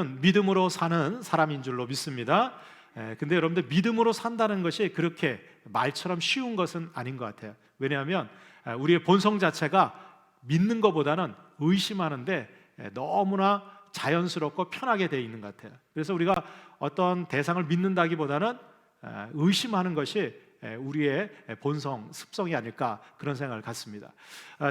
믿음으로 사는 사람인 줄로 믿습니다. 근데 여러분들 믿음으로 산다는 것이 그렇게 말처럼 쉬운 것은 아닌 것 같아요. 왜냐하면 우리의 본성 자체가 믿는 것보다는 의심하는데 너무나 자연스럽고 편하게 되어 있는 것 같아요. 그래서 우리가 어떤 대상을 믿는다기보다는 의심하는 것이 우리의 본성 습성이 아닐까 그런 생각을 갖습니다.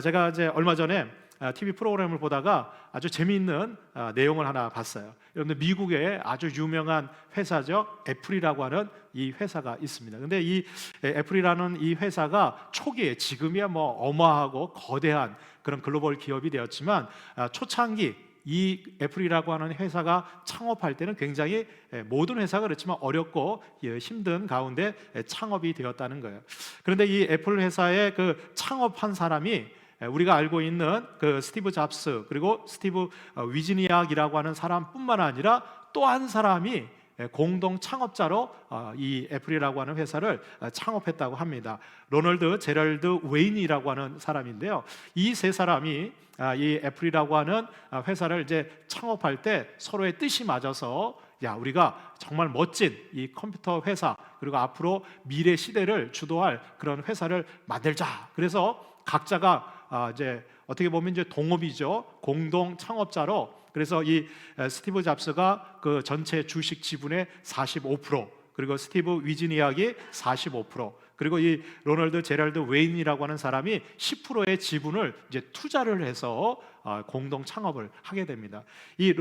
제가 이제 얼마 전에 TV 프로그램을 보다가 아주 재미있는 내용을 하나 봤어요. 여러분들 미국의 아주 유명한 회사죠. 애플이라고 하는 이 회사가 있습니다. 근데 이 애플이라는 이 회사가 초기에 지금이야 뭐 어마하고 거대한 그런 글로벌 기업이 되었지만 초창기 이 애플이라고 하는 회사가 창업할 때는 굉장히 모든 회사가 그렇지만 어렵고 힘든 가운데 창업이 되었다는 거예요. 그런데 이 애플 회사의 그 창업한 사람이 우리가 알고 있는 그 스티브 잡스 그리고 스티브 위즈니악이라고 하는 사람뿐만 아니라 또 한 사람이 공동 창업자로 이 애플이라고 하는 회사를 창업했다고 합니다. 로널드 제럴드 웨인이라고 하는 사람인데요. 이 세 사람이 이 애플이라고 하는 회사를 이제 창업할 때 서로의 뜻이 맞아서 야, 우리가 정말 멋진 이 컴퓨터 회사 그리고 앞으로 미래 시대를 주도할 그런 회사를 만들자. 그래서 각자가 이제 어떻게 보면 이제 동업이죠. 공동 창업자로. 그래서 이 스티브 잡스가 그 전체 주식 지분의 45%, 그리고 스티브 위즈니악이 45%, 그리고 이 로널드 제럴드 웨인이라고 하는 사람이 10%의 지분을 이제 투자를 해서 공동 창업을 하게 됩니다. 이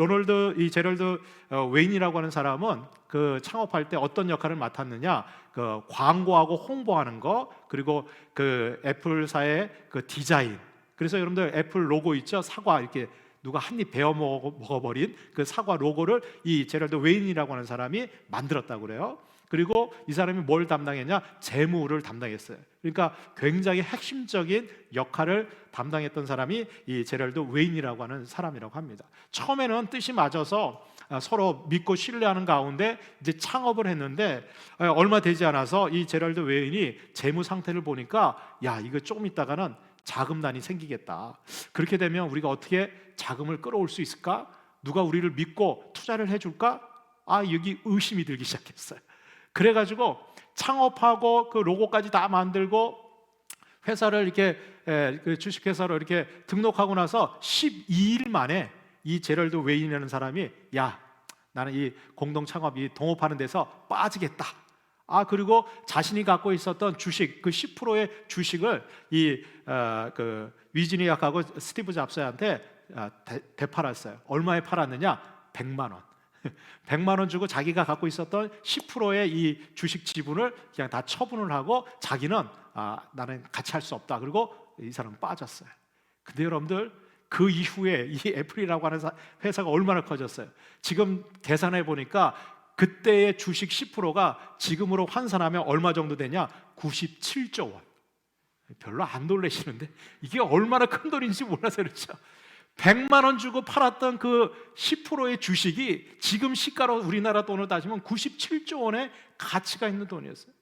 제럴드 웨인이라고 하는 사람은 그 창업할 때 어떤 역할을 맡았느냐? 그 광고하고 홍보하는 거, 그리고 그 애플사의 그 디자인. 그래서 여러분들 애플 로고 있죠? 사과 이렇게 누가 한 입 베어 먹어버린 그 사과 로고를 이 제럴드 웨인이라고 하는 사람이 만들었다고 그래요. 그리고 이 사람이 뭘 담당했냐? 재무를 담당했어요. 그러니까 굉장히 핵심적인 역할을 담당했던 사람이 이 제럴드 웨인이라고 하는 사람이라고 합니다. 처음에는 뜻이 맞아서 서로 믿고 신뢰하는 가운데 이제 창업을 했는데 얼마 되지 않아서 이 제럴드 웨인이 재무 상태를 보니까 야, 이거 조금 있다가는 자금난이 생기겠다. 그렇게 되면 우리가 어떻게 자금을 끌어올 수 있을까? 누가 우리를 믿고 투자를 해줄까? 여기 의심이 들기 시작했어요. 그래가지고 창업하고 그 로고까지 다 만들고 회사를 이렇게 그 주식회사로 이렇게 등록하고 나서 12일 만에 이 제럴드 웨인이라는 사람이 야, 나는 이 공동 창업이 동업하는 데서 빠지겠다. 그리고 자신이 갖고 있었던 주식 그 10%의 주식을 그 위즈니악하고 스티브 잡스한테 되팔았어요. 얼마에 팔았느냐? 100만 원. 100만 원 주고 자기가 갖고 있었던 10%의 이 주식 지분을 그냥 다 처분을 하고 자기는 나는 같이 할 수 없다. 그리고 이 사람은 빠졌어요. 근데 여러분들 그 이후에 이 애플이라고 하는 회사가 얼마나 커졌어요. 지금 계산해 보니까 그때의 주식 10%가 지금으로 환산하면 얼마 정도 되냐? 97조 원. 별로 안 놀라시는데 이게 얼마나 큰 돈인지 몰라서 그렇죠. 100만 원 주고 팔았던 그 10%의 주식이 지금 시가로 우리나라 돈으로 따지면 97조 원의 가치가 있는 돈이었어요.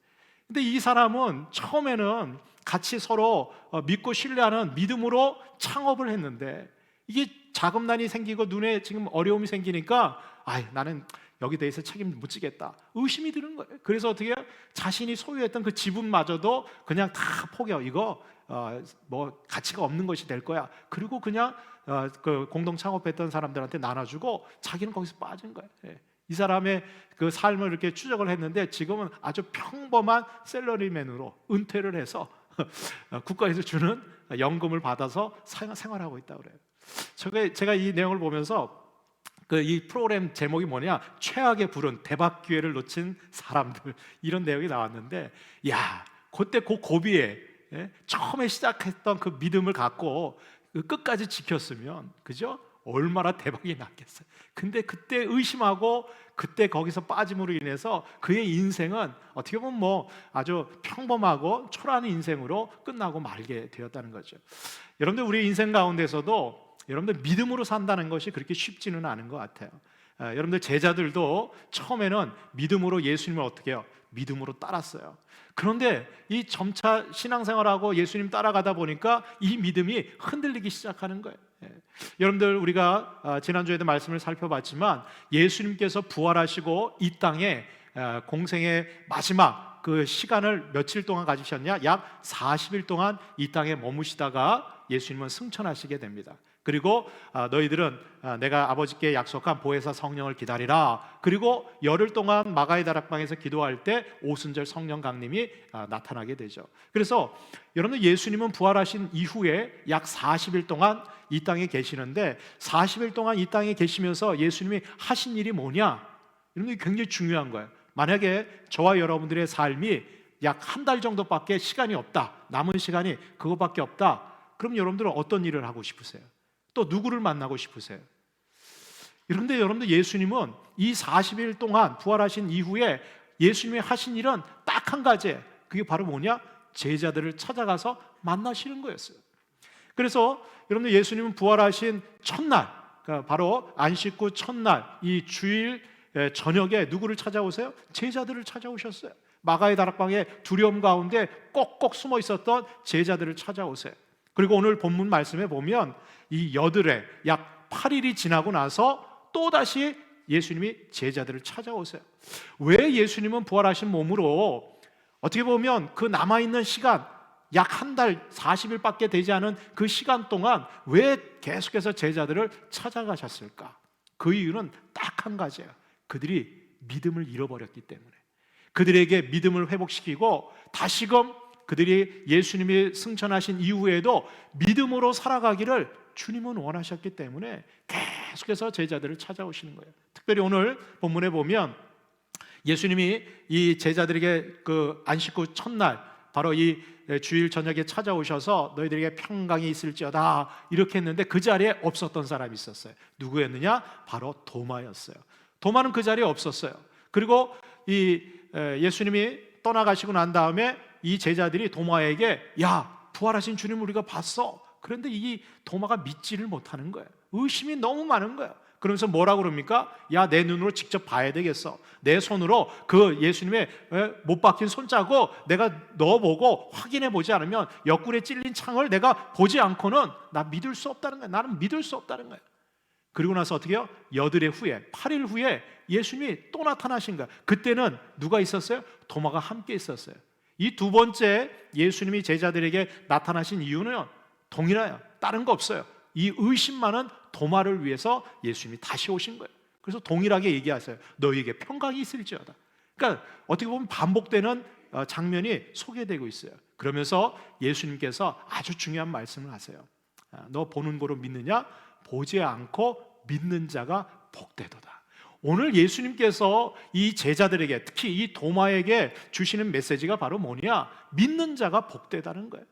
근데 이 사람은 처음에는 같이 서로 믿고 신뢰하는 믿음으로 창업을 했는데 이게 자금난이 생기고 눈에 지금 어려움이 생기니까 나는 여기 대해서 책임 못 지겠다. 의심이 드는 거예요. 그래서 어떻게 해요? 자신이 소유했던 그 지분마저도 그냥 다 포기해요. 이거 뭐 가치가 없는 것이 될 거야. 그리고 그냥 그 공동 창업했던 사람들한테 나눠주고 자기는 거기서 빠진 거예요. 이 사람의 그 삶을 이렇게 추적을 했는데 지금은 아주 평범한 샐러리맨으로 은퇴를 해서 국가에서 주는 연금을 받아서 생활하고 있다고 그래요. 제가 이 내용을 보면서 이 프로그램 제목이 뭐냐? 최악의 불운, 대박 기회를 놓친 사람들, 이런 내용이 나왔는데 그때 그 고비에 처음에 시작했던 그 믿음을 갖고 끝까지 지켰으면 그죠? 얼마나 대박이 났겠어요. 근데 그때 의심하고 그때 거기서 빠짐으로 인해서 그의 인생은 어떻게 보면 뭐 아주 평범하고 초라한 인생으로 끝나고 말게 되었다는 거죠. 여러분들 우리 인생 가운데서도 여러분들 믿음으로 산다는 것이 그렇게 쉽지는 않은 것 같아요. 여러분들 제자들도 처음에는 믿음으로 예수님을 어떻게 해요? 믿음으로 따랐어요. 그런데 이 점차 신앙생활하고 예수님 따라가다 보니까 이 믿음이 흔들리기 시작하는 거예요. 여러분들 우리가 지난주에도 말씀을 살펴봤지만 예수님께서 부활하시고 이 땅에 공생의 마지막 그 시간을 며칠 동안 가지셨냐? 약 40일 동안 이 땅에 머무시다가 예수님은 승천하시게 됩니다. 그리고 너희들은 내가 아버지께 약속한 보혜사 성령을 기다리라. 그리고 열흘 동안 마가의 다락방에서 기도할 때 오순절 성령 강림이 나타나게 되죠. 그래서 여러분 예수님은 부활하신 이후에 약 40일 동안 이 땅에 계시는데 40일 동안 이 땅에 계시면서 예수님이 하신 일이 뭐냐? 이런 게 굉장히 중요한 거예요. 만약에 저와 여러분들의 삶이 약 한 달 정도밖에 시간이 없다, 남은 시간이 그거밖에 없다, 그럼 여러분들은 어떤 일을 하고 싶으세요? 또 누구를 만나고 싶으세요? 그런데 여러분들 예수님은 이 40일 동안 부활하신 이후에 예수님이 하신 일은 딱 한 가지예요. 그게 바로 뭐냐? 제자들을 찾아가서 만나시는 거였어요. 그래서 여러분들 예수님은 부활하신 첫날, 그러니까 바로 안식 후 첫날 이 주일 저녁에 누구를 찾아오세요? 제자들을 찾아오셨어요. 마가의 다락방에 두려움 가운데 꼭꼭 숨어 있었던 제자들을 찾아오세요. 그리고 오늘 본문 말씀에 보면 이 여드레 약 8일이 지나고 나서 또다시 예수님이 제자들을 찾아오세요. 왜 예수님은 부활하신 몸으로 어떻게 보면 그 남아있는 시간 약 한 달 40일밖에 되지 않은 그 시간 동안 왜 계속해서 제자들을 찾아가셨을까? 그 이유는 딱 한 가지예요. 그들이 믿음을 잃어버렸기 때문에, 그들에게 믿음을 회복시키고 다시금 그들이 예수님이 승천하신 이후에도 믿음으로 살아가기를 주님은 원하셨기 때문에 계속해서 제자들을 찾아오시는 거예요. 특별히 오늘 본문에 보면 예수님이 이 제자들에게 그 안식 후 첫날 바로 이 주일 저녁에 찾아오셔서 너희들에게 평강이 있을지어다 이렇게 했는데 그 자리에 없었던 사람이 있었어요. 누구였느냐? 바로 도마였어요. 도마는 그 자리에 없었어요. 그리고 이 예수님이 떠나가시고 난 다음에 이 제자들이 도마에게 야, 부활하신 주님 우리가 봤어. 그런데 이 도마가 믿지를 못하는 거예요. 의심이 너무 많은 거예요. 그러면서 뭐라고 그럽니까? 야, 내 눈으로 직접 봐야 되겠어. 내 손으로 그 예수님의 못 박힌 손자국 내가 넣어보고 확인해 보지 않으면 옆구리에 찔린 창을 내가 보지 않고는 나 믿을 수 없다는 거예요. 나는 믿을 수 없다는 거예요. 그리고 나서 어떻게 해요? 여드레 후에 8일 후에 예수님이 또 나타나신 거예요. 그때는 누가 있었어요? 도마가 함께 있었어요. 이 두 번째 예수님이 제자들에게 나타나신 이유는 동일해요. 다른 거 없어요. 이 의심 많은 도마를 위해서 예수님이 다시 오신 거예요. 그래서 동일하게 얘기하세요. 너희에게 평강이 있을지어다. 그러니까 어떻게 보면 반복되는 장면이 소개되고 있어요. 그러면서 예수님께서 아주 중요한 말씀을 하세요. 너 보는 거로 믿느냐? 보지 않고 믿는 자가 복되도다. 오늘 예수님께서 이 제자들에게 특히 이 도마에게 주시는 메시지가 바로 뭐냐? 믿는 자가 복되다는 거예요.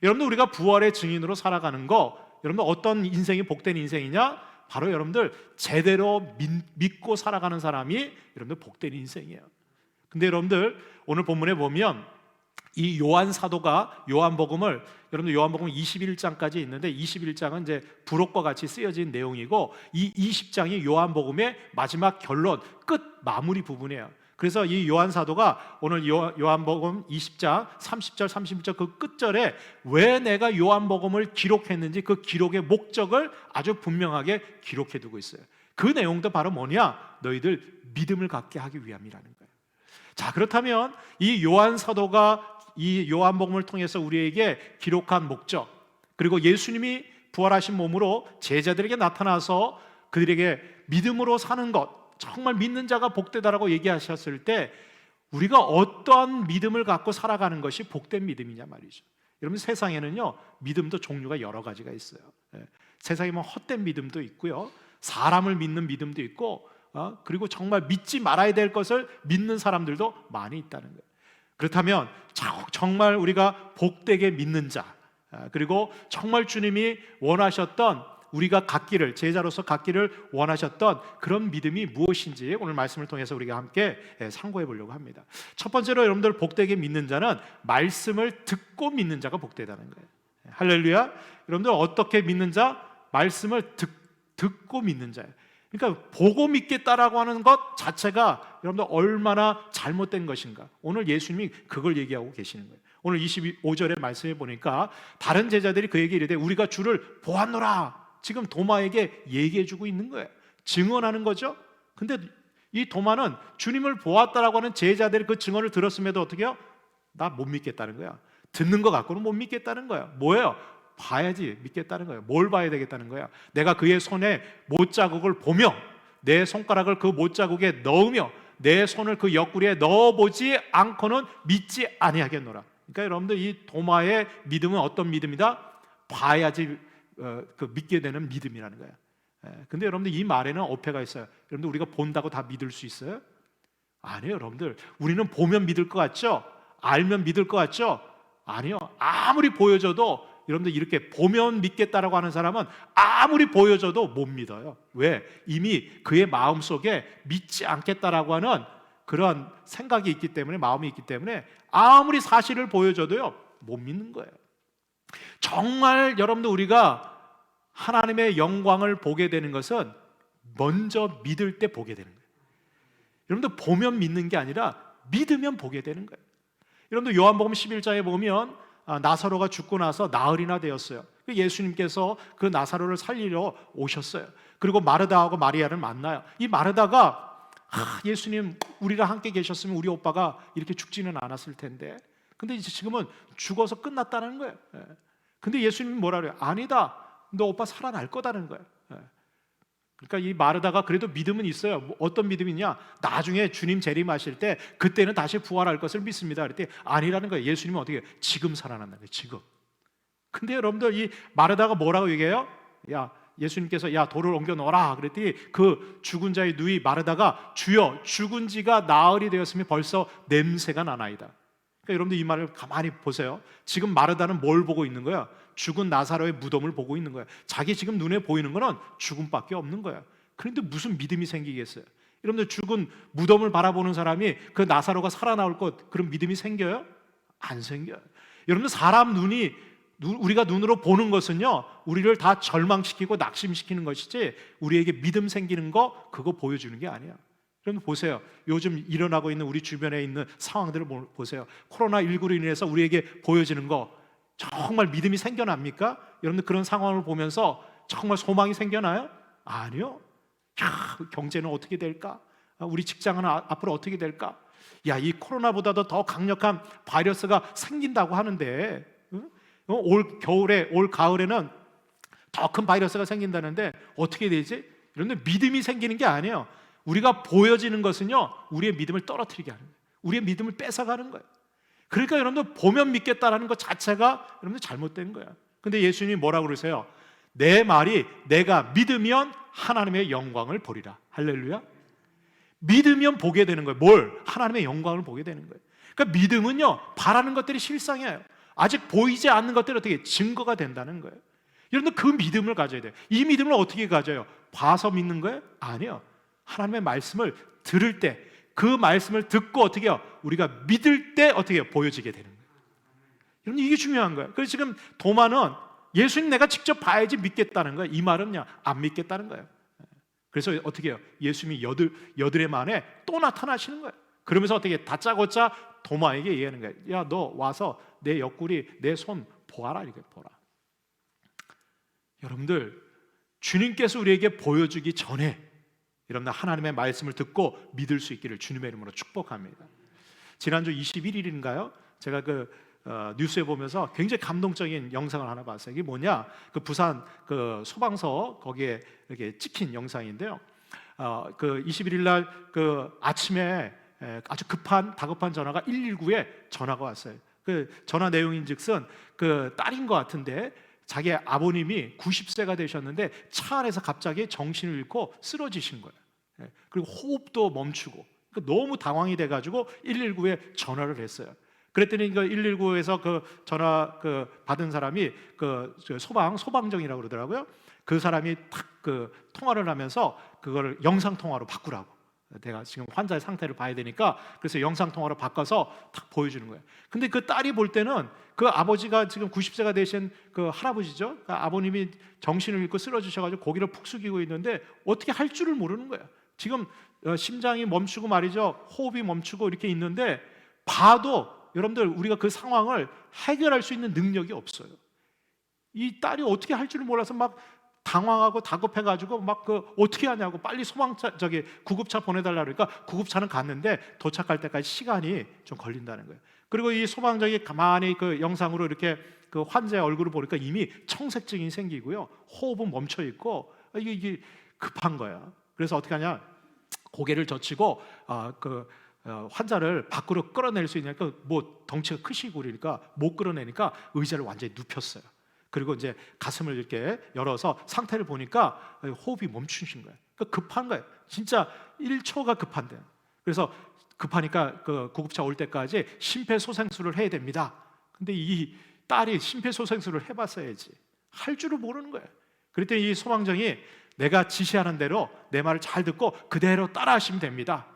여러분들 우리가 부활의 증인으로 살아가는 거, 여러분들 어떤 인생이 복된 인생이냐? 바로 여러분들 제대로 믿고 살아가는 사람이 여러분들 복된 인생이에요. 근데 여러분들 오늘 본문에 보면 이 요한 사도가 요한복음을 여러분들 요한복음 21장까지 있는데 21장은 이제 부록과 같이 쓰여진 내용이고 이 20장이 요한복음의 마지막 결론 끝 마무리 부분이에요. 그래서 이 요한 사도가 오늘 요한복음 20장 30절 31절 그 끝절에 왜 내가 요한복음을 기록했는지 그 기록의 목적을 아주 분명하게 기록해 두고 있어요. 그 내용도 바로 뭐냐? 너희들 믿음을 갖게 하기 위함이라는 거예요. 자, 그렇다면 이 요한 사도가 이 요한복음을 통해서 우리에게 기록한 목적, 그리고 예수님이 부활하신 몸으로 제자들에게 나타나서 그들에게 믿음으로 사는 것, 정말 믿는 자가 복되다라고 얘기하셨을 때 우리가 어떠한 믿음을 갖고 살아가는 것이 복된 믿음이냐 말이죠. 여러분 세상에는요 믿음도 종류가 여러 가지가 있어요. 세상에 뭐 헛된 믿음도 있고요, 사람을 믿는 믿음도 있고, 그리고 정말 믿지 말아야 될 것을 믿는 사람들도 많이 있다는 거예요. 그렇다면 정말 우리가 복되게 믿는 자, 그리고 정말 주님이 원하셨던 우리가 갖기를, 제자로서 갖기를 원하셨던 그런 믿음이 무엇인지 오늘 말씀을 통해서 우리가 함께 상고해 보려고 합니다. 첫 번째로 여러분들 복되게 믿는 자는 말씀을 듣고 믿는 자가 복되다는 거예요. 할렐루야. 여러분들 어떻게 믿는 자? 말씀을 듣고 믿는 자예요. 그러니까 보고 믿겠다라고 하는 것 자체가 여러분들 얼마나 잘못된 것인가. 오늘 예수님이 그걸 얘기하고 계시는 거예요. 오늘 25절의 말씀에 보니까 다른 제자들이 그에게 이르되 우리가 주를 보았노라. 지금 도마에게 얘기해주고 있는 거예요. 증언하는 거죠. 근데 이 도마는 주님을 보았다라고 하는 제자들이 그 증언을 들었음에도 어떻게 해요? 나 못 믿겠다는 거야. 듣는 거 갖고는 못 믿겠다는 거야. 뭐예요? 봐야지 믿겠다는 거예요. 뭘 봐야 되겠다는 거야? 내가 그의 손에 못자국을 보며 내 손가락을 그 못자국에 넣으며 내 손을 그 옆구리에 넣어보지 않고는 믿지 아니하겠노라. 그러니까 여러분들 이 도마의 믿음은 어떤 믿음이다? 봐야지 믿게 되는 믿음이라는 거예요. 근데 여러분들 이 말에는 어폐가 있어요. 여러분들 우리가 본다고 다 믿을 수 있어요? 아니에요. 여러분들 우리는 보면 믿을 것 같죠? 알면 믿을 것 같죠? 아니요. 아무리 보여줘도 여러분들 이렇게 보면 믿겠다라고 하는 사람은 아무리 보여줘도 못 믿어요. 왜? 이미 그의 마음속에 믿지 않겠다라고 하는 그런 생각이 있기 때문에, 마음이 있기 때문에 아무리 사실을 보여줘도요 못 믿는 거예요. 정말 여러분들 우리가 하나님의 영광을 보게 되는 것은 먼저 믿을 때 보게 되는 거예요. 여러분들 보면 믿는 게 아니라 믿으면 보게 되는 거예요. 여러분들 요한복음 11장에 보면 나사로가 죽고 나서 나흘이나 되었어요. 예수님께서 그 나사로를 살리러 오셨어요. 그리고 마르다하고 마리아를 만나요. 이 마르다가 예수님 우리랑 함께 계셨으면 우리 오빠가 이렇게 죽지는 않았을 텐데, 근데 이제 지금은 죽어서 끝났다는 거예요. 근데 예수님이 뭐라 그래요? 아니다, 너 오빠 살아날 거다는 거예요. 그러니까 이 마르다가 그래도 믿음은 있어요. 뭐 어떤 믿음이냐? 나중에 주님 재림하실 때 그때는 다시 부활할 것을 믿습니다. 그랬더니 아니라는 거예요. 예수님은 어떻게 해요? 지금 살아난다는 거예요. 지금. 근데 여러분들 이 마르다가 뭐라고 얘기해요? 야, 예수님께서 야 돌을 옮겨 놓으라 그랬더니 그 죽은 자의 누이 마르다가 주여 죽은 지가 나흘이 되었으면 벌써 냄새가 나나이다. 그러니까 여러분들 이 말을 가만히 보세요. 지금 마르다는 뭘 보고 있는 거야? 죽은 나사로의 무덤을 보고 있는 거야. 자기 지금 눈에 보이는 거는 죽음밖에 없는 거야. 그런데 무슨 믿음이 생기겠어요? 여러분들 죽은 무덤을 바라보는 사람이 그 나사로가 살아나올 것 그런 믿음이 생겨요? 안 생겨요. 여러분들 사람 눈이 우리가 눈으로 보는 것은요 우리를 다 절망시키고 낙심시키는 것이지 우리에게 믿음 생기는 거 그거 보여주는 게 아니야. 여러분 보세요. 요즘 일어나고 있는 우리 주변에 있는 상황들을 보세요. 코로나19로 인해서 우리에게 보여지는 거 정말 믿음이 생겨납니까? 여러분들 그런 상황을 보면서 정말 소망이 생겨나요? 아니요. 야, 경제는 어떻게 될까? 우리 직장은 앞으로 어떻게 될까? 야, 이 코로나보다도 더 강력한 바이러스가 생긴다고 하는데 올 겨울에, 올 가을에는 더 큰 바이러스가 생긴다는데 어떻게 되지? 여러분들 믿음이 생기는 게 아니에요. 우리가 보여지는 것은요 우리의 믿음을 떨어뜨리게 하는 거예요. 우리의 믿음을 뺏어가는 거예요. 그러니까 여러분들 보면 믿겠다라는 것 자체가 여러분들 잘못된 거예요. 근데 예수님이 뭐라고 그러세요? 내 말이 내가 믿으면 하나님의 영광을 보리라. 할렐루야. 믿으면 보게 되는 거예요. 뭘? 하나님의 영광을 보게 되는 거예요. 그러니까 믿음은요 바라는 것들이 실상이에요. 아직 보이지 않는 것들이 어떻게 증거가 된다는 거예요. 여러분들 그 믿음을 가져야 돼요. 이 믿음을 어떻게 가져요? 봐서 믿는 거예요? 아니요. 하나님의 말씀을 들을 때 그 말씀을 듣고 어떻게 해요? 우리가 믿을 때 어떻게 해요? 보여지게 되는 거예요. 여러분 이게 중요한 거예요. 그래서 지금 도마는 예수님 내가 직접 봐야지 믿겠다는 거예요. 이 말은요 안 믿겠다는 거예요. 그래서 어떻게 해요? 예수님이 여드레 만에 또 나타나시는 거예요. 그러면서 어떻게 다짜고짜 도마에게 얘기하는 거예요. 야, 너 와서 내 옆구리, 내 손 보아라. 이렇게 보라. 여러분들 주님께서 우리에게 보여주기 전에 여러분들 하나님의 말씀을 듣고 믿을 수 있기를 주님의 이름으로 축복합니다. 지난주 21일인가요? 제가 뉴스에 보면서 굉장히 감동적인 영상을 하나 봤어요. 이게 뭐냐? 그 부산 그 소방서 거기에 이렇게 찍힌 영상인데요. 그 21일 날 그 아침에 아주 다급한 전화가 119에 전화가 왔어요. 그 전화 내용인즉슨 그 딸인 것 같은데 자기 아버님이 90세가 되셨는데 차 안에서 갑자기 정신을 잃고 쓰러지신 거예요. 그리고 호흡도 멈추고 너무 당황이 돼가지고 119에 전화를 했어요. 그랬더니 119에서 그 전화 받은 사람이 소방정이라고 그러더라고요. 그 사람이 탁 통화를 하면서 그거를 영상 통화로 바꾸라고. 내가 지금 환자의 상태를 봐야 되니까 그래서 영상통화로 바꿔서 딱 보여주는 거예요. 근데 그 딸이 볼 때는 그 아버지가 지금 90세가 되신 그 할아버지죠. 그 아버님이 정신을 잃고 쓰러지셔가지고 고개를 푹 숙이고 있는데 어떻게 할 줄을 모르는 거예요. 지금 심장이 멈추고 말이죠, 호흡이 멈추고 이렇게 있는데 봐도 여러분들 우리가 그 상황을 해결할 수 있는 능력이 없어요. 이 딸이 어떻게 할 줄을 몰라서 막 당황하고 다급해가지고 막 그 어떻게 하냐고 빨리 소방차 구급차 보내달라 그러니까 구급차는 갔는데 도착할 때까지 시간이 좀 걸린다는 거예요. 그리고 이 소방장이 가만히 그 영상으로 이렇게 그 환자의 얼굴을 보니까 이미 청색증이 생기고요, 호흡은 멈춰 있고 이게 급한 거야. 그래서 어떻게 하냐, 고개를 젖히고 환자를 밖으로 끌어낼 수 있냐니까 뭐 덩치가 크시고 그러니까 못 끌어내니까 의자를 완전히 눕혔어요. 그리고 이제 가슴을 이렇게 열어서 상태를 보니까 호흡이 멈추신 거예요. 그러니까 급한 거예요. 진짜 1초가 급한데. 그래서 급하니까 그 구급차 올 때까지 심폐소생술을 해야 됩니다. 근데 이 딸이 심폐소생술을 해봤어야지. 할 줄을 모르는 거예요. 그랬더니 이 소방장이 내가 지시하는 대로 내 말을 잘 듣고 그대로 따라하시면 됩니다.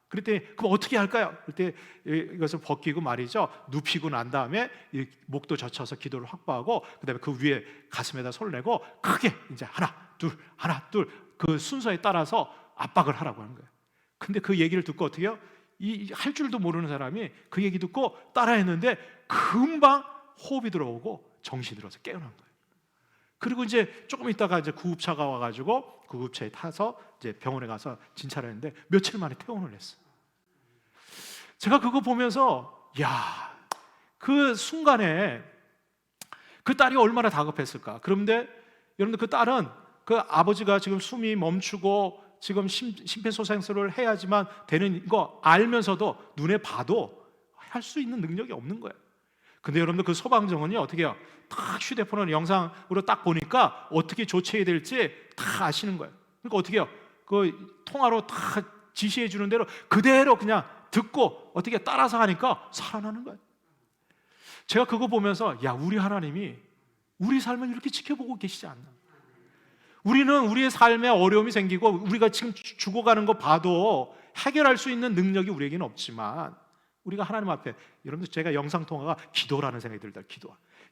그랬더니 그럼 어떻게 할까요? 그때 이것을 벗기고 말이죠, 눕히고 난 다음에 이 목도 젖혀서 기도를 확보하고 그다음에 그 위에 가슴에다 손을 내고 크게 이제 하나 둘 그 순서에 따라서 압박을 하라고 하는 거예요. 근데 그 얘기를 듣고 어떻게 해요? 이 할 줄도 모르는 사람이 그 얘기 듣고 따라했는데 금방 호흡이 들어오고 정신이 들어서 깨어난 거예요. 그리고 이제 조금 있다가 이제 구급차가 와가지고 구급차에 타서 이제 병원에 가서 진찰을 했는데 며칠 만에 퇴원을 했어요. 제가 그거 보면서 야, 그 순간에 그 딸이 얼마나 다급했을까. 그런데 여러분들 그 딸은 그 아버지가 지금 숨이 멈추고 지금 심폐소생술을 해야지만 되는 거 알면서도 눈에 봐도 할 수 있는 능력이 없는 거예요. 근데 여러분들 그 소방정원이 어떻게 해요? 딱 휴대폰을 영상으로 딱 보니까 어떻게 조치해야 될지 다 아시는 거예요. 그러니까 어떻게 해요? 그 통화로 다 지시해 주는 대로 그대로 그냥 듣고 어떻게 따라서 하니까 살아나는 거예요. 제가 그거 보면서 야, 우리 하나님이 우리 삶을 이렇게 지켜보고 계시지 않나. 우리는 우리의 삶에 어려움이 생기고 우리가 지금 죽어가는 거 봐도 해결할 수 있는 능력이 우리에게는 없지만 우리가 하나님 앞에, 여러분들 제가 영상통화가 기도라는 생각이 들다.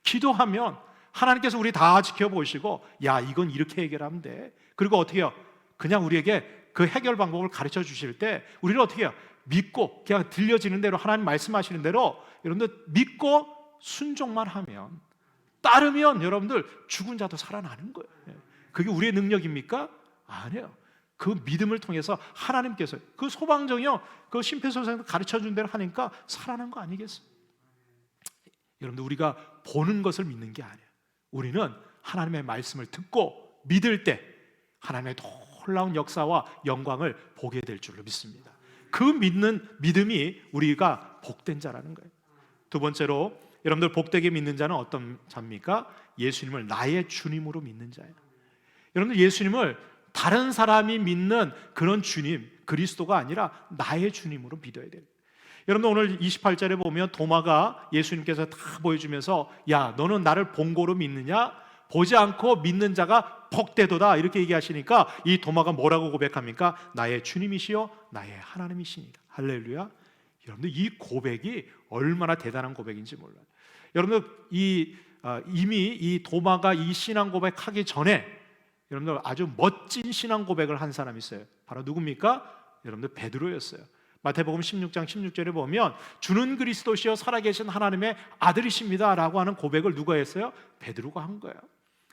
기도하면 하나님께서 우리 다 지켜보시고 야, 이건 이렇게 해결하면 돼. 그리고 어떻게 해요? 그냥 우리에게 그 해결 방법을 가르쳐 주실 때 우리는 어떻게 해요? 믿고 그냥 들려지는 대로 하나님 말씀하시는 대로 여러분들 믿고 순종만 하면, 따르면 여러분들 죽은 자도 살아나는 거예요. 그게 우리의 능력입니까? 아니에요. 그 믿음을 통해서 하나님께서 그 소방정이요, 그 심폐소생술 가르쳐 준 대로 하니까 살아난 거 아니겠어요? 여러분들 우리가 보는 것을 믿는 게 아니에요. 우리는 하나님의 말씀을 듣고 믿을 때 하나님의 놀라운 역사와 영광을 보게 될 줄로 믿습니다. 그 믿는 믿음이 우리가 복된 자라는 거예요. 두 번째로 여러분들 복되게 믿는 자는 어떤 자입니까? 예수님을 나의 주님으로 믿는 자예요. 여러분들 예수님을 다른 사람이 믿는 그런 주님, 그리스도가 아니라 나의 주님으로 믿어야 돼요. 여러분 오늘 28절에 보면 도마가 예수님께서 다 보여주면서 야, 너는 나를 본고로 믿느냐? 보지 않고 믿는 자가 복되도다 이렇게 얘기하시니까 이 도마가 뭐라고 고백합니까? 나의 주님이시요 나의 하나님이시니라. 할렐루야. 여러분들 이 고백이 얼마나 대단한 고백인지 몰라요. 여러분들 이미 이 도마가 이 신앙 고백하기 전에 여러분들 아주 멋진 신앙 고백을 한 사람이 있어요. 바로 누굽니까? 여러분들 베드로였어요. 마태복음 16장 16절에 보면 주는 그리스도시여 살아계신 하나님의 아들이십니다 라고 하는 고백을 누가 했어요? 베드로가 한 거예요.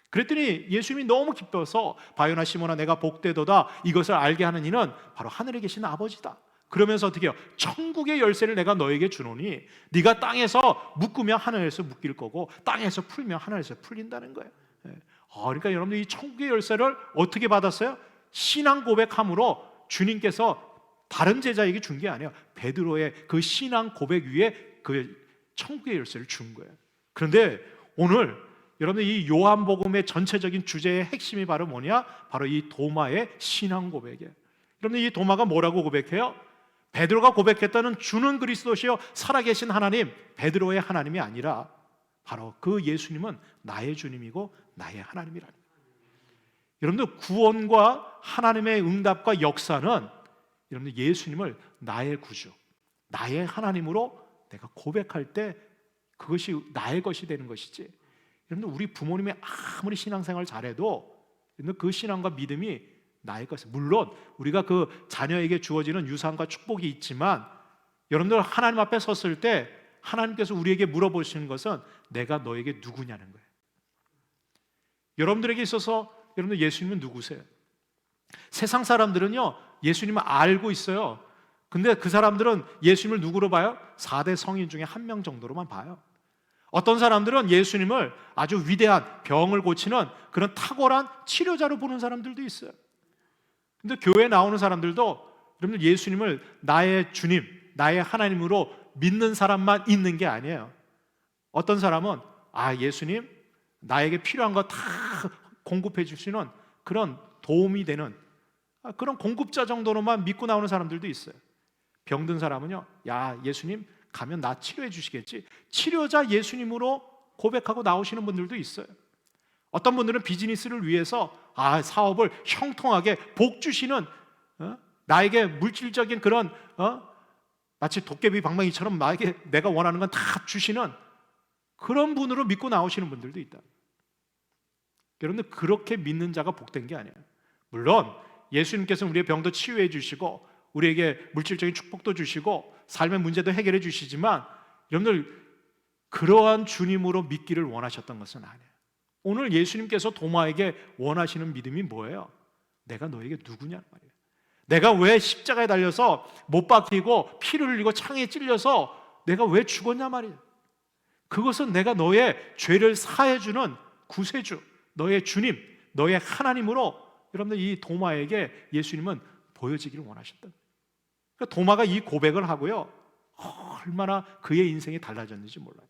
그랬더니 예수님이 너무 기뻐서 바요나 시몬아 내가 복되도다 이것을 알게 하는 이는 바로 하늘에 계신 아버지다. 그러면서 어떻게 해요? 천국의 열쇠를 내가 너에게 주노니 네가 땅에서 묶으면 하늘에서 묶일 거고 땅에서 풀면 하늘에서 풀린다는 거예요. 그러니까 여러분들 이 천국의 열쇠를 어떻게 받았어요? 신앙 고백함으로 주님께서 다른 제자에게 준 게 아니에요. 베드로의 그 신앙 고백 위에 그 천국의 열쇠를 준 거예요. 그런데 오늘 여러분들 이 요한복음의 전체적인 주제의 핵심이 바로 뭐냐? 바로 이 도마의 신앙 고백이에요. 여러분들 이 도마가 뭐라고 고백해요? 베드로가 고백했다는 주는 그리스도시요 살아계신 하나님, 베드로의 하나님이 아니라 바로 그 예수님은 나의 주님이고 나의 하나님이라는 거예요. 여러분들 구원과 하나님의 응답과 역사는 여러분들 예수님을 나의 구주, 나의 하나님으로 내가 고백할 때 그것이 나의 것이 되는 것이지. 여러분들 우리 부모님이 아무리 신앙생활 잘해도 그 신앙과 믿음이 나의 것이에요. 물론 우리가 그 자녀에게 주어지는 유산과 축복이 있지만 여러분들 하나님 앞에 섰을 때 하나님께서 우리에게 물어보시는 것은 내가 너에게 누구냐는 거예요. 여러분들에게 있어서 여러분들 예수님은 누구세요? 세상 사람들은요 예수님을 알고 있어요. 근데 그 사람들은 예수님을 누구로 봐요? 4대 성인 중에 한 명 정도로만 봐요. 어떤 사람들은 예수님을 아주 위대한 병을 고치는 그런 탁월한 치료자로 보는 사람들도 있어요. 근데 교회에 나오는 사람들도 여러분들 예수님을 나의 주님, 나의 하나님으로 믿는 사람만 있는 게 아니에요. 어떤 사람은 예수님 나에게 필요한 거 다 공급해 주시는 그런 도움이 되는 그런 공급자 정도로만 믿고 나오는 사람들도 있어요. 병든 사람은요, 예수님 가면 나 치료해 주시겠지. 치료자 예수님으로 고백하고 나오시는 분들도 있어요. 어떤 분들은 비즈니스를 위해서 사업을 형통하게 복 주시는 나에게 물질적인 그런 마치 도깨비 방망이처럼 나에게 내가 원하는 건 다 주시는 그런 분으로 믿고 나오시는 분들도 있다. 여러분들 그렇게 믿는 자가 복된 게 아니에요. 물론 예수님께서는 우리의 병도 치유해 주시고 우리에게 물질적인 축복도 주시고 삶의 문제도 해결해 주시지만 여러분들 그러한 주님으로 믿기를 원하셨던 것은 아니에요. 오늘 예수님께서 도마에게 원하시는 믿음이 뭐예요? 내가 너에게 누구냐 말이에요. 내가 왜 십자가에 달려서 못 박히고 피를 흘리고 창에 찔려서 내가 왜 죽었냐 말이에요. 그것은 내가 너의 죄를 사해주는 구세주, 너의 주님, 너의 하나님으로 여러분들 이 도마에게 예수님은 보여지기를 원하셨다. 그러니까 도마가 이 고백을 하고요 얼마나 그의 인생이 달라졌는지 몰라요.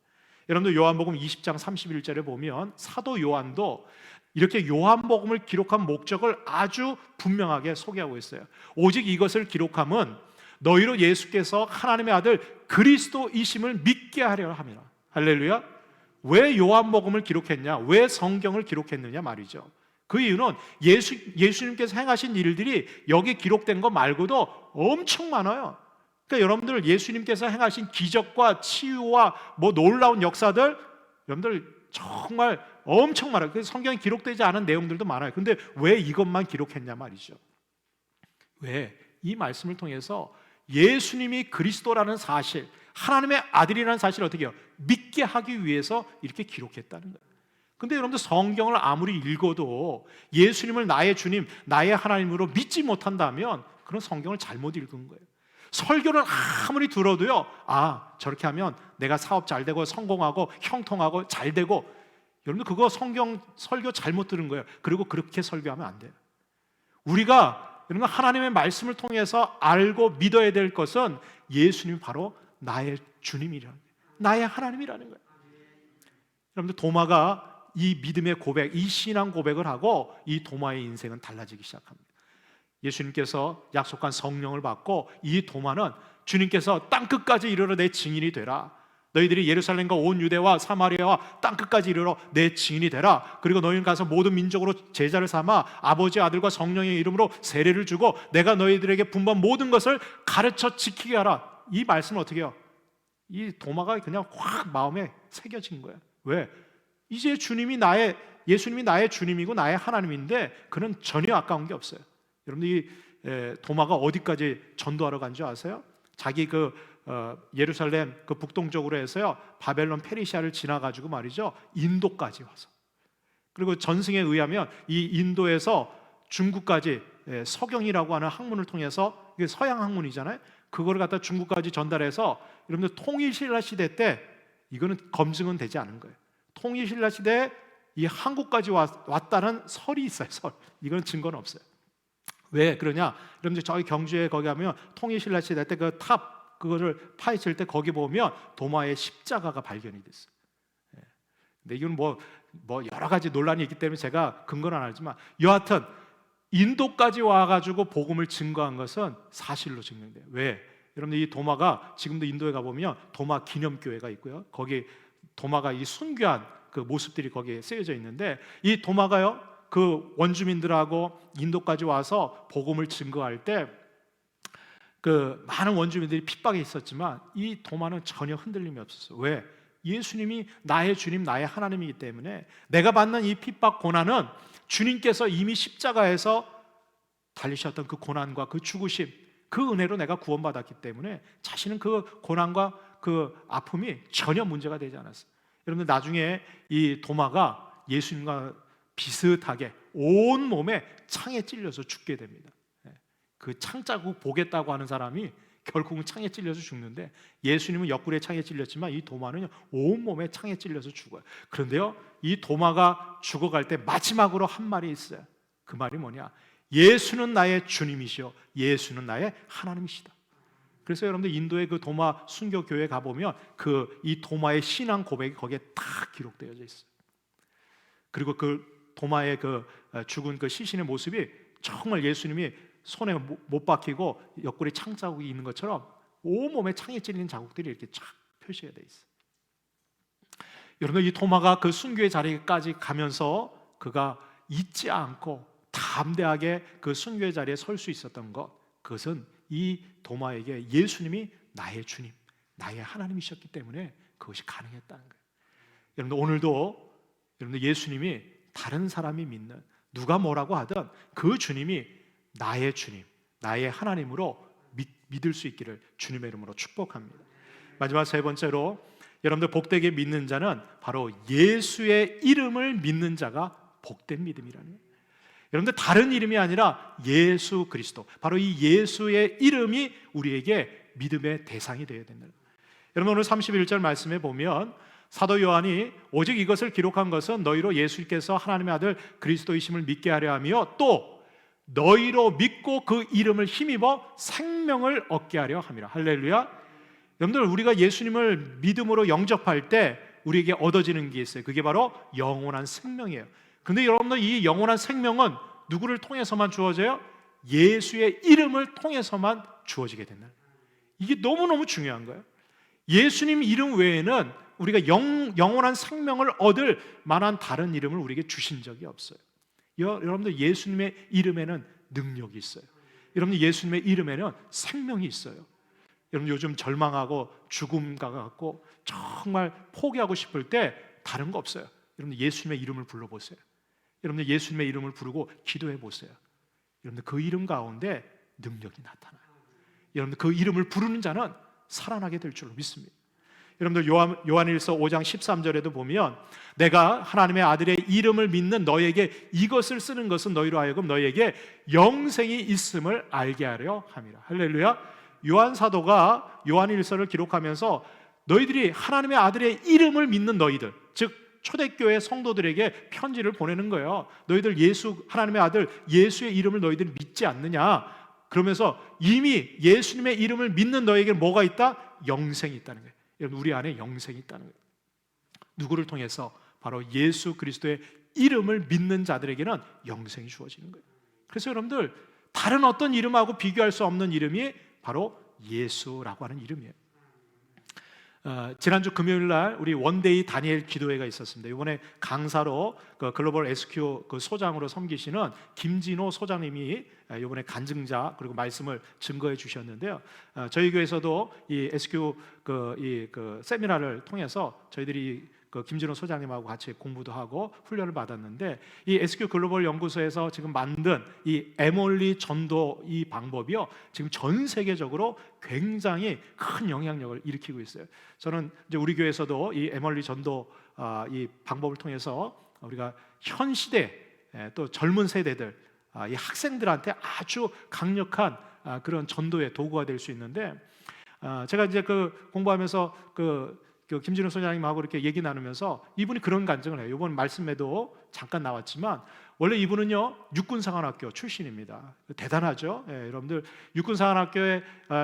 여러분들 요한복음 20장 31절에 보면 사도 요한도 이렇게 요한복음을 기록한 목적을 아주 분명하게 소개하고 있어요. 오직 이것을 기록함은 너희로 예수께서 하나님의 아들 그리스도이심을 믿게 하려 함이라. 할렐루야. 왜 요한복음을 기록했냐? 왜 성경을 기록했느냐 말이죠. 그 이유는 예수님께서 행하신 일들이 여기 기록된 거 말고도 엄청 많아요. 그러니까 여러분들 예수님께서 행하신 기적과 치유와 놀라운 역사들 여러분들 정말 엄청 많아요. 그래서 성경에 기록되지 않은 내용들도 많아요. 근데 왜 이것만 기록했냐 말이죠. 왜? 이 말씀을 통해서 예수님이 그리스도라는 사실, 하나님의 아들이라는 사실을 어떻게 해요? 믿게 하기 위해서 이렇게 기록했다는 거예요. 근데 여러분들 성경을 아무리 읽어도 예수님을 나의 주님, 나의 하나님으로 믿지 못한다면 그런 성경을 잘못 읽은 거예요. 설교를 아무리 들어도요 저렇게 하면 내가 사업 잘 되고 성공하고 형통하고 잘 되고, 여러분들 그거 성경 설교 잘못 들은 거예요. 그리고 그렇게 설교하면 안 돼요. 우리가 여러분 하나님의 말씀을 통해서 알고 믿어야 될 것은 예수님이 바로 나의 주님이라는 거예요. 나의 하나님이라는 거예요. 여러분들 도마가 이 믿음의 고백, 이 신앙 고백을 하고 이 도마의 인생은 달라지기 시작합니다. 예수님께서 약속한 성령을 받고 이 도마는 주님께서 땅끝까지 이르러 내 증인이 되라. 너희들이 예루살렘과 온 유대와 사마리아와 땅끝까지 이르러 내 증인이 되라. 그리고 너희는 가서 모든 민족으로 제자를 삼아 아버지 아들과 성령의 이름으로 세례를 주고 내가 너희들에게 분부한 모든 것을 가르쳐 지키게 하라. 이 말씀은 어떻게 해요? 이 도마가 그냥 확 마음에 새겨진 거예요. 왜? 이제 예수님이 나의 주님이고 나의 하나님인데 그는 전혀 아까운 게 없어요. 여러분들 이 도마가 어디까지 전도하러 간 줄 아세요? 자기 예루살렘 북동쪽으로 해서요 바벨론 페르시아를 지나가지고 말이죠 인도까지 와서, 그리고 전승에 의하면 이 인도에서 중국까지 서경이라고 하는 학문을 통해서, 이게 서양 학문이잖아요. 그거를 갖다 중국까지 전달해서 여러분들 통일신라 시대 때 이거는 검증은 되지 않은 거예요. 통일신라 시대에 이 한국까지 왔다는 설이 있어요. 설. 이건 증거는 없어요. 왜 그러냐? 여러분들 저기 경주에 거기 가면 통일신라 시대 때 그 탑 그거를 파헤칠 때 거기 보면 도마의 십자가가 발견이 됐어요. 근데 이건 뭐 여러 가지 논란이 있기 때문에 제가 근거는 안 하지만 여하튼 인도까지 와가지고 복음을 증거한 것은 사실로 증명돼요. 왜? 여러분들 이 도마가 지금도 인도에 가보면 도마 기념교회가 있고요. 거기 도마가 이 순교한 그 모습들이 거기에 쓰여져 있는데 이 도마가요 그 원주민들하고 인도까지 와서 복음을 증거할 때 그 많은 원주민들이 핍박에 있었지만 이 도마는 전혀 흔들림이 없었어요. 왜? 예수님이 나의 주님, 나의 하나님이기 때문에 내가 받는 이 핍박 고난은 주님께서 이미 십자가에서 달리셨던 그 고난과 그 죽으심, 그 은혜로 내가 구원받았기 때문에 자신은 그 고난과 그 아픔이 전혀 문제가 되지 않았어요. 여러분들 나중에 이 도마가 예수님과 비슷하게 온 몸에 창에 찔려서 죽게 됩니다. 그 창자국 보겠다고 하는 사람이 결국은 창에 찔려서 죽는데, 예수님은 옆구리에 창에 찔렸지만 이 도마는 온 몸에 창에 찔려서 죽어요. 그런데요, 이 도마가 죽어갈 때 마지막으로 한 말이 있어요. 그 말이 뭐냐? 예수는 나의 주님이시요 예수는 나의 하나님이시다. 그래서 여러분들 인도의 그 도마 순교 교회 가보면 그 이 도마의 신앙 고백이 거기에 다 기록되어져 있어요. 그리고 그 도마의 그 죽은 그 시신의 모습이 정말 예수님이 손에 못 박히고 옆구리 창 자국이 있는 것처럼 온몸에 창에 찔린 자국들이 이렇게 쫙 표시가 돼 있어요. 여러분, 이 도마가 그 순교의 자리까지 가면서 그가 잊지 않고 담대하게 그 순교의 자리에 설 수 있었던 것, 그것은 이 도마에게 예수님이 나의 주님, 나의 하나님이셨기 때문에 그것이 가능했다는 거예요. 여러분들, 오늘도 여러분들 예수님이 다른 사람이 믿는, 누가 뭐라고 하든 그 주님이 나의 주님, 나의 하나님으로 믿을 수 있기를 주님의 이름으로 축복합니다. 마지막 세 번째로, 여러분들 복되게 믿는 자는 바로 예수의 이름을 믿는 자가 복된 믿음이라는 거예요. 여러분들, 다른 이름이 아니라 예수 그리스도, 바로 이 예수의 이름이 우리에게 믿음의 대상이 되어야 된다. 여러분, 오늘 31절 말씀에 보면 사도 요한이 오직 이것을 기록한 것은 너희로 예수께서 하나님의 아들 그리스도이심을 믿게 하려 하며 또 너희로 믿고 그 이름을 힘입어 생명을 얻게 하려 함이라. 할렐루야. 여러분들, 우리가 예수님을 믿음으로 영접할 때 우리에게 얻어지는 게 있어요. 그게 바로 영원한 생명이에요. 근데 여러분들, 이 영원한 생명은 누구를 통해서만 주어져요? 예수의 이름을 통해서만 주어지게 된다. 이게 너무너무 중요한 거예요. 예수님 이름 외에는 우리가 영원한 생명을 얻을 만한 다른 이름을 우리에게 주신 적이 없어요. 여러분들, 예수님의 이름에는 능력이 있어요. 여러분들, 예수님의 이름에는 생명이 있어요. 여러분, 요즘 절망하고 죽음 가갖고 정말 포기하고 싶을 때 다른 거 없어요. 여러분들, 예수님의 이름을 불러보세요. 여러분들, 예수님의 이름을 부르고 기도해 보세요. 여러분들, 그 이름 가운데 능력이 나타나요. 여러분들, 그 이름을 부르는 자는 살아나게 될 줄로 믿습니다. 여러분들, 요한일서 5장 13절에도 보면 내가 하나님의 아들의 이름을 믿는 너에게 이것을 쓰는 것은 너희로 하여금 너희에게 영생이 있음을 알게 하려 함이라. 할렐루야. 요한 사도가 요한일서를 기록하면서 너희들이 하나님의 아들의 이름을 믿는 너희들, 즉 초대교회 성도들에게 편지를 보내는 거예요. 너희들 하나님의 아들 예수의 이름을 너희들이 믿지 않느냐? 그러면서 이미 예수님의 이름을 믿는 너에게 뭐가 있다? 영생이 있다는 거예요. 여러분, 우리 안에 영생이 있다는 거예요. 누구를 통해서? 바로 예수 그리스도의 이름을 믿는 자들에게는 영생이 주어지는 거예요. 그래서 여러분들, 다른 어떤 이름하고 비교할 수 없는 이름이 바로 예수라고 하는 이름이에요. 지난주 금요일 날 우리 원데이 다니엘 기도회가 있었습니다. 이번에 강사로 그 글로벌 SQ 그 소장으로 섬기시는 김진호 소장님이 이번에 간증자 그리고 말씀을 증거해 주셨는데요. 저희 교회에서도 이 SQ 그 세미나를 통해서 저희들이 그 김진호 소장님하고 같이 공부도 하고 훈련을 받았는데, 이 SQ 글로벌 연구소에서 지금 만든 이 에몰리 전도 이 방법이요, 지금 전 세계적으로 굉장히 큰 영향력을 일으키고 있어요. 저는 이제 우리 교회에서도 이 에몰리 전도 이 방법을 통해서 우리가 현 시대 또 젊은 세대들, 이 학생들한테 아주 강력한 그런 전도의 도구가 될 수 있는데, 제가 이제 그 공부하면서 그 김진호 소장님하고 이렇게 얘기 나누면서 이분이 그런 간증을 해요. 이번 말씀에도 잠깐 나왔지만 원래 이분은요 육군사관학교 출신입니다. 대단하죠. 여러분들, 육군사관학교에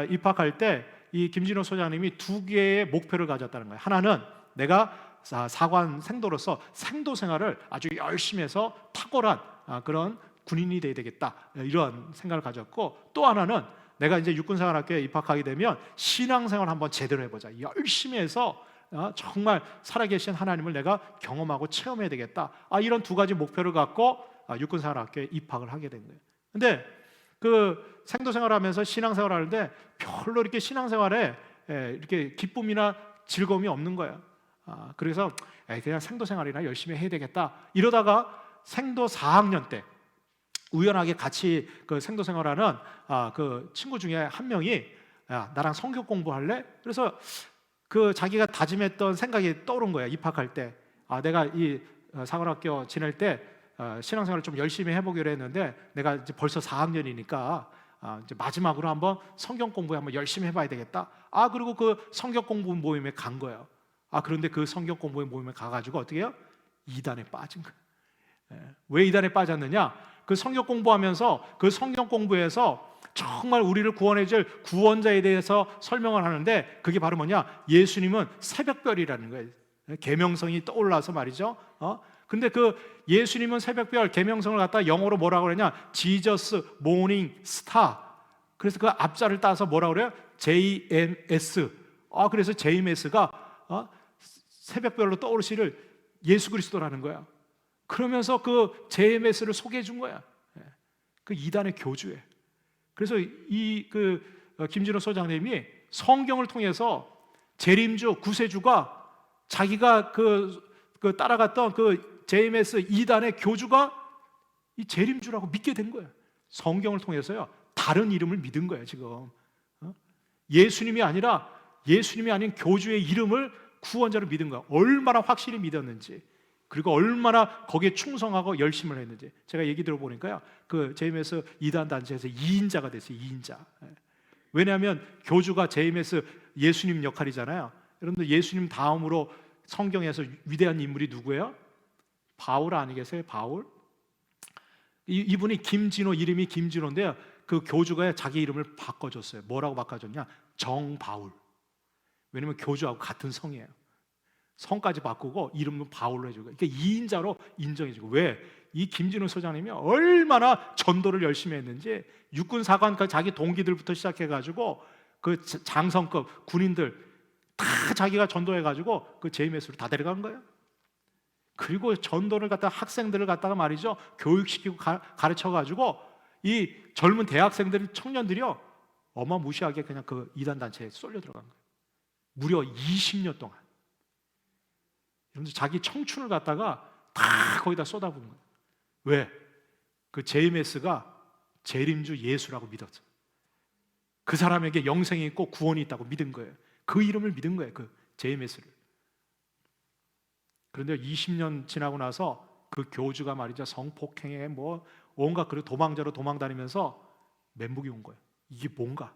입학할 때 이 김진호 소장님이 두 개의 목표를 가졌다는 거예요. 하나는 내가 사관 생도로서 생도 생활을 아주 열심히 해서 탁월한 그런 군인이 돼야 되겠다, 이런 생각을 가졌고, 또 하나는 내가 이제 육군사관학교에 입학하게 되면 신앙생활 한번 제대로 해보자, 열심히 해서 정말 살아계신 하나님을 내가 경험하고 체험해야 되겠다, 이런 두 가지 목표를 갖고 육군사관학교에 입학을 하게 된 거예요. 근데 그 생도생활하면서 신앙생활하는데 별로 이렇게 신앙생활에 이렇게 기쁨이나 즐거움이 없는 거예요. 그래서 그냥 생도생활이나 열심히 해야 되겠다 이러다가 생도 4학년 때 우연하게 같이 그 생도생활하는 그 친구 중에 한 명이 야, 나랑 성경 공부할래? 그래서 그 자기가 다짐했던 생각이 떠오른 거예요. 입학할 때 내가 이 사관학교 지낼 때 신앙생활을 좀 열심히 해보기로 했는데 내가 이제 벌써 4학년이니까 이제 마지막으로 한번 성경 공부에 한번 열심히 해봐야 되겠다. 그리고 그 성경 공부 모임에 간 거예요. 그런데 그 성경 공부 모임에 가가지고 어떻게 해요? 이단에 빠진 거예요. 왜 이단에 빠졌느냐? 그 성경 공부하면서 그 성경 공부에서 정말 우리를 구원해 줄 구원자에 대해서 설명을 하는데 그게 바로 뭐냐? 예수님은 새벽별이라는 거예요. 계명성이 떠올라서 말이죠. 근데 그 예수님은 새벽별 계명성을 갖다 영어로 뭐라고 그러냐? Jesus Morning Star. 그래서 그 앞자를 따서 뭐라고 그래요? JMS. 그래서 JMS가 새벽별로 떠오르시를 예수 그리스도라는 거야. 그러면서 그 JMS를 소개해 준 거야. 그 이단의 교주에. 그래서 이 김진호 소장님이 성경을 통해서 재림주 구세주가 자기가 그 따라갔던 그 JMS 이단의 교주가 이 재림주라고 믿게 된 거예요. 성경을 통해서요. 다른 이름을 믿은 거예요. 지금 예수님이 아니라 예수님이 아닌 교주의 이름을 구원자로 믿은 거야. 얼마나 확실히 믿었는지, 그리고 얼마나 거기에 충성하고 열심을 했는지. 제가 얘기 들어보니까요, 그 JMS 이단 단체에서 2인자가 됐어요. 2인자. 왜냐하면 교주가 JMS 예수님 역할이잖아요. 여러분들 예수님 다음으로 성경에서 위대한 인물이 누구예요? 바울 아니겠어요? 바울? 이분이 김진호, 이름이 김진호인데요, 그 교주가 자기 이름을 바꿔줬어요. 뭐라고 바꿔줬냐? 정바울. 왜냐면 교주하고 같은 성이에요. 성까지 바꾸고 이름은 바울로 해주고, 그러니까 2인자로 인정해주고. 왜? 이 김진호 소장님이 얼마나 전도를 열심히 했는지, 육군 사관까지 자기 동기들부터 시작해가지고 그 장성급 군인들 다 자기가 전도해가지고 그 JMS로 다 데려간 거예요. 그리고 전도를 갖다가 학생들을 갖다가 말이죠, 교육시키고 가르쳐가지고 이 젊은 대학생들, 청년들이요, 어마무시하게 그냥 그 이단 단체에 쏠려 들어간 거예요. 무려 20년 동안. 여러분들 자기 청춘을 갖다가 다 거기다 쏟아부은 거예요. 왜? 그 JMS가 재림주 예수라고 믿었어. 그 사람에게 영생이 있고 구원이 있다고 믿은 거예요. 그 이름을 믿은 거예요. 그 JMS를. 그런데 20년 지나고 나서 그 교주가 말이죠, 성폭행에 뭐 온갖 그 도망자로 도망다니면서 멘붕이 온 거예요. 이게 뭔가?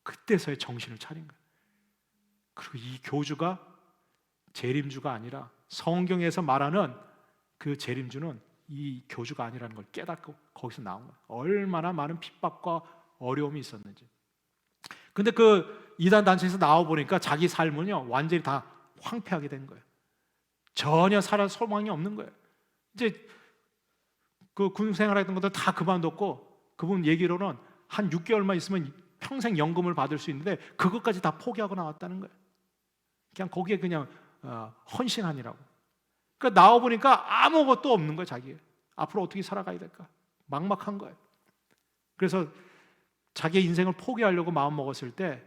그때서야 정신을 차린 거예요. 그리고 이 교주가 재림주가 아니라 성경에서 말하는 그 재림주는 이 교주가 아니라는 걸 깨닫고 거기서 나온 거예요. 얼마나 많은 핍박과 어려움이 있었는지. 근데 그 이단 단체에서 나와 보니까 자기 삶은요, 완전히 다 황폐하게 된 거예요. 전혀 살아갈 소망이 없는 거예요. 이제 그 군 생활했던 것들 다 그만뒀고, 그분 얘기로는 한 6개월만 있으면 평생 연금을 받을 수 있는데 그것까지 다 포기하고 나왔다는 거예요. 그냥 거기에 그냥 헌신하니라고. 그러니까 나와 보니까 아무것도 없는 거예요. 자기 앞으로 어떻게 살아가야 될까 막막한 거예요. 그래서 자기의 인생을 포기하려고 마음 먹었을 때,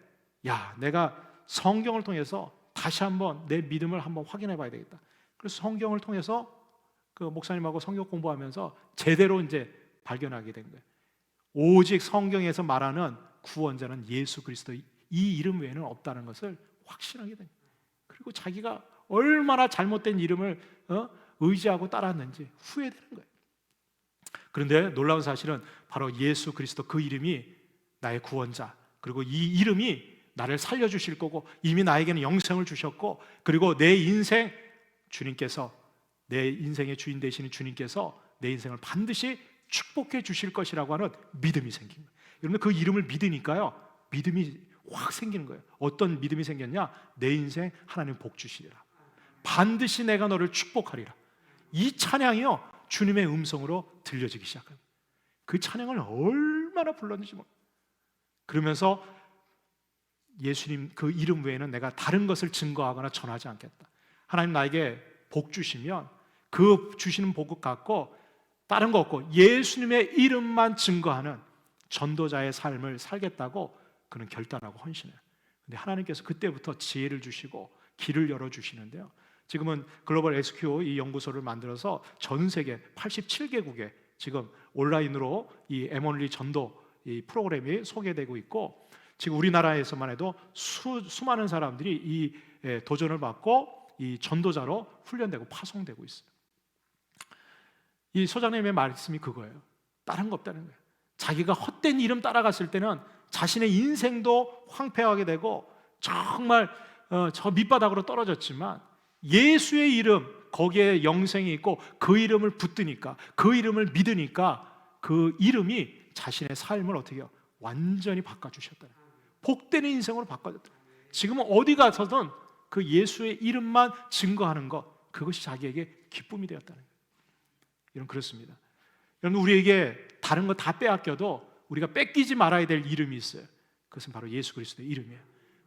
야, 내가 성경을 통해서 다시 한번 내 믿음을 한번 확인해 봐야 되겠다. 그래서 성경을 통해서 그 목사님하고 성경 공부하면서 제대로 이제 발견하게 된 거예요. 오직 성경에서 말하는 구원자는 예수 그리스도, 이 이름 외에는 없다는 것을 확신하게 된 거예요. 그리고 자기가 얼마나 잘못된 이름을 의지하고 따랐는지 후회되는 거예요. 그런데 놀라운 사실은 바로 예수 그리스도, 그 이름이 나의 구원자, 그리고 이 이름이 나를 살려주실 거고, 이미 나에게는 영생을 주셨고, 그리고 내 인생, 주님께서, 내 인생의 주인 되시는 주님께서 내 인생을 반드시 축복해 주실 것이라고 하는 믿음이 생긴 거예요. 여러분, 그 이름을 믿으니까요, 믿음이 확 생기는 거예요. 어떤 믿음이 생겼냐? 내 인생 하나님 복 주시리라, 반드시 내가 너를 축복하리라. 이 찬양이요, 주님의 음성으로 들려지기 시작합니다. 그 찬양을 얼마나 불렀는지 몰라요. 그러면서 예수님 그 이름 외에는 내가 다른 것을 증거하거나 전하지 않겠다. 하나님 나에게 복 주시면 그 주시는 복 갖고 다른 거 없고 예수님의 이름만 증거하는 전도자의 삶을 살겠다고 그는 결단하고 헌신해요. 근데 하나님께서 그때부터 지혜를 주시고 길을 열어주시는데요, 지금은 글로벌 SQ 이 연구소를 만들어서 전 세계 87개국에 지금 온라인으로 이 에몬리 전도 이 프로그램이 소개되고 있고, 지금 우리나라에서만 해도 수많은 사람들이 이 도전을 받고 이 전도자로 훈련되고 파송되고 있어요. 이 소장님의 말씀이 그거예요. 다른 거 없다는 거예요. 자기가 헛된 이름 따라갔을 때는 자신의 인생도 황폐하게 되고 정말 저 밑바닥으로 떨어졌지만, 예수의 이름, 거기에 영생이 있고 그 이름을 붙드니까, 그 이름을 믿으니까 그 이름이 자신의 삶을 어떻게 해요? 완전히 바꿔주셨다. 복되는 인생으로 바꿔줬다. 지금은 어디 가서든 그 예수의 이름만 증거하는 것, 그것이 자기에게 기쁨이 되었다는 거예요. 여러분, 그렇습니다. 여러분, 우리에게 다른 거 다 빼앗겨도 우리가 뺏기지 말아야 될 이름이 있어요. 그것은 바로 예수 그리스도의 이름이에요.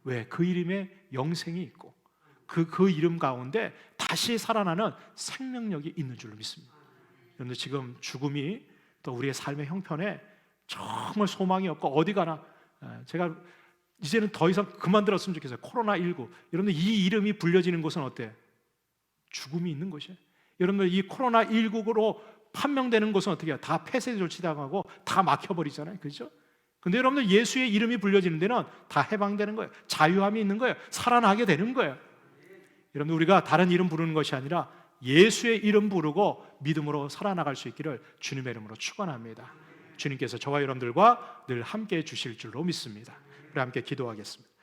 왜? 그 이름에 영생이 있고 그 이름 가운데 다시 살아나는 생명력이 있는 줄로 믿습니다. 여러분들, 지금 죽음이 또 우리의 삶의 형편에 정말 소망이 없고 어디 가나, 제가 이제는 더 이상 그만 들었으면 좋겠어요. 코로나19. 여러분들, 이 이름이 불려지는 곳은 어때요? 죽음이 있는 곳이에요. 여러분들, 이 코로나19로 판명되는 곳은 어떻게 해요? 다 폐쇄 조치당하고 다 막혀버리잖아요. 그렇죠? 근데 여러분들, 예수의 이름이 불려지는 데는 다 해방되는 거예요. 자유함이 있는 거예요. 살아나게 되는 거예요. 여러분들, 우리가 다른 이름 부르는 것이 아니라 예수의 이름 부르고 믿음으로 살아나갈 수 있기를 주님의 이름으로 축원합니다. 주님께서 저와 여러분들과 늘 함께해 주실 줄로 믿습니다. 우리 함께 기도하겠습니다.